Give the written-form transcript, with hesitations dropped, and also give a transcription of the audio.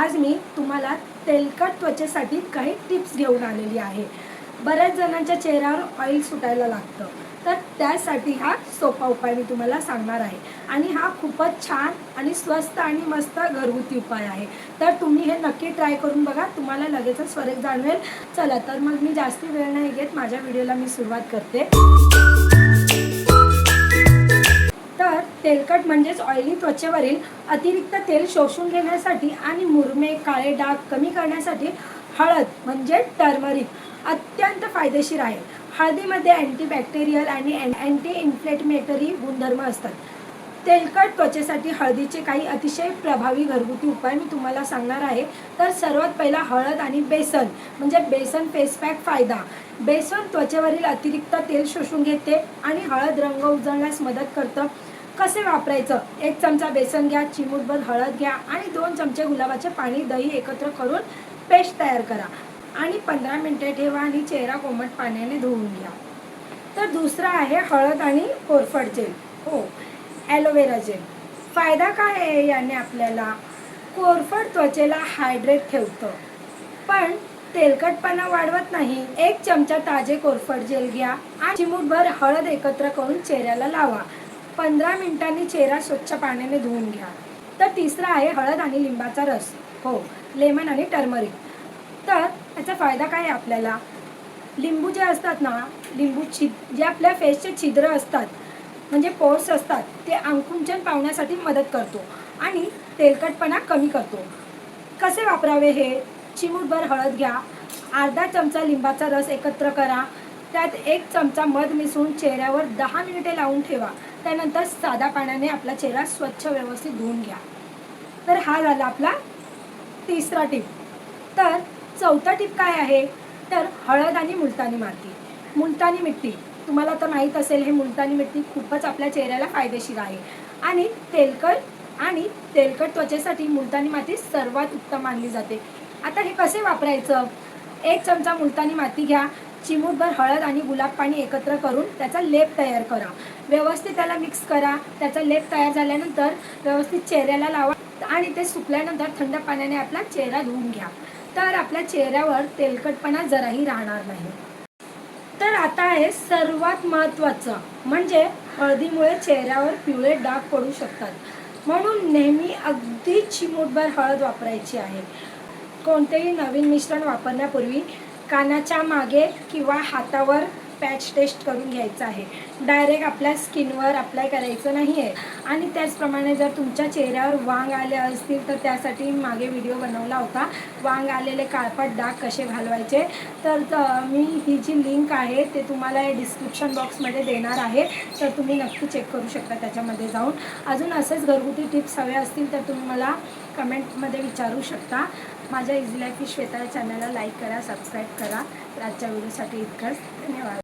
आज मी तुम्हाला तेलकट त्वचेसाठी काही टिप्स घेऊन आलेली आहे। बऱ्याच जणांच्या चेहऱ्यावर ऑइल सुटायला लागतं, तर त्यासाठी हा सोपा उपाय मी तुम्हाला सांगणार आहे आणि हा खूपच छान आणि स्वस्त आणि मस्त घरगुती उपाय आहे। तर तुम्ही हे नक्की ट्राय करून बघा, तुम्हाला लगेचच फरक जाणवेल। चला तर मग मी जास्त वेळ नाही घेत, माझ्या व्हिडिओला मी सुरुवात करते। तर तेलकट म्हणजेच ऑइली त्वचेवरील अतिरिक्त तेल शोषून घेण्यासाठी आणि मुरमे काळे डाग कमी करण्यासाठी हळद म्हणजे टर्मरिक अत्यंत फायदेशीर आहे। हळदीमध्ये अँटीबॅक्टेरियल आणि अँटी इन्फ्लेमेटरी गुणधर्म असतात। तेलकट त्वचेसाठी हळदीचे काही अतिशय प्रभावी घरगुती उपाय मी तुम्हाला सांगणार आहे। तर सर्वात पहिला हळद आणि बेसन म्हणजे बेसन फेस पॅक फायदा। बेसन त्वचेवरील अतिरिक्त तेल शोषून घेते आणि हळद रंग उजळण्यास मदत करतं। कसे वापरायचं? 1 चमचा बेसन घ्या, चिमूटभर हळद घ्या आणि 2 चमचे गुलाबाचे पाणी दही एकत्र करून पेस्ट तयार करा आणि 15 मिनिटे ठेवा आणि चेहरा कोमट पाण्याने धुवून घ्या। तर दुसरा आहे हळद आणि कोरफड जेल, ॲलोवेरा जेल। फायदा काय आहे याने आपल्याला? कोरफड त्वचेला हायड्रेट ठेवतं पण तेलकटपणा वाढवत नाही। 1 चमचा ताजे कोरफड जेल घ्या आणि चिमूटभर हळद एकत्र करून चेहऱ्याला लावा। 15 मिनिटांनी चेहरा स्वच्छ पाण्याने धुवून घ्या। तर तिसरा आहे हळद आणि लिंबाचा रस, लेमन आणि टर्मरिक। तर याचा फायदा काय आहे आपल्याला? लिंबू जे असतात ना, जे आपल्या फेसचे छिद्र असतात म्हणजे पोर्स असतात, ते आकुंचन पावण्यासाठी मदत करतो आणि तेलकटपणा कमी करतो। कसे वापरावे हे? चिमूटभर हळद घ्या, अर्धा चमचा लिंबाचा रस एकत्र करा, त्यात 1 चमचा मध मिसळून चेहऱ्यावर 10 मिनिटे लावून ठेवा। त्यानंतर साध्या पाण्याने आपला चेहरा स्वच्छ व्यवस्थित धुवून घ्या। तर हा झाला आपला तिसरा टिप। तर चौथा टिप काय आहे? तर हळद आणि मुलतानी माती, मुलतानी मिट्टी। तुम्हाला तर माहीत असेल, हे मुलतानी मिट्टी खूपच आपल्या चेहऱ्याला फायदेशीर आहे आणि तेलकट त्वचेसाठी मुलतानी माती सर्वात उत्तम मानली जाते। आता हे कसे वापरायचं? 1 चमचा मुलतानी माती घ्या, चिमूटभर हळद आणि गुलाब पाणी एकत्र करून त्याचा लेप तयार करा। व्यवस्थित त्याला मिक्स करा। त्याचा लेप तयार झाल्यानंतर व्यवस्थित चेहऱ्याला लावा आणि ते सुकल्यानंतर थंड पाण्याने आपला चेहरा धुवून घ्या। तर आपल्या चेहऱ्यावर तेलकटपणा जराही राहणार नाही। तर आता आहे सर्वात महत्त्वाचं, म्हणजे हळदीमुळे चेहऱ्यावर पिवळे डाग पडू शकतात, म्हणून नेहमी अगदी चिमूटभर हळद वापरायची आहे। कोणतेही नवीन मिश्रण वापरण्यापूर्वी कानाच्या मागे किंवा हातावर पॅच टेस्ट करून घ्यायचं आहे। डायरेक्ट आपल्या स्किनवर अप्लाय करायचं नाही आहे। आणि त्याचप्रमाणे जर तुमच्या चेहऱ्यावर वांग आले असतील तर त्यासाठी मागे व्हिडिओ बनवला होता, वांग आलेले काळपट डाग कसे घालवायचे। तर मी ही जी लिंक आहे ते तुम्हाला डिस्क्रिप्शन बॉक्समध्ये देणार आहे, तर तुम्ही नक्की चेक करू शकता त्याच्यामध्ये जाऊन। अजून असेच घरगुती टिप्स हवे असतील तर तुम्ही मला कमेंटमध्ये विचारू शकता। माझ्या इझी लाईफ विथ श्वेता या चॅनलला लाईक करा, सबस्क्राईब करा। तर आजच्या व्हिडिओसाठी इतकंच, धन्यवाद।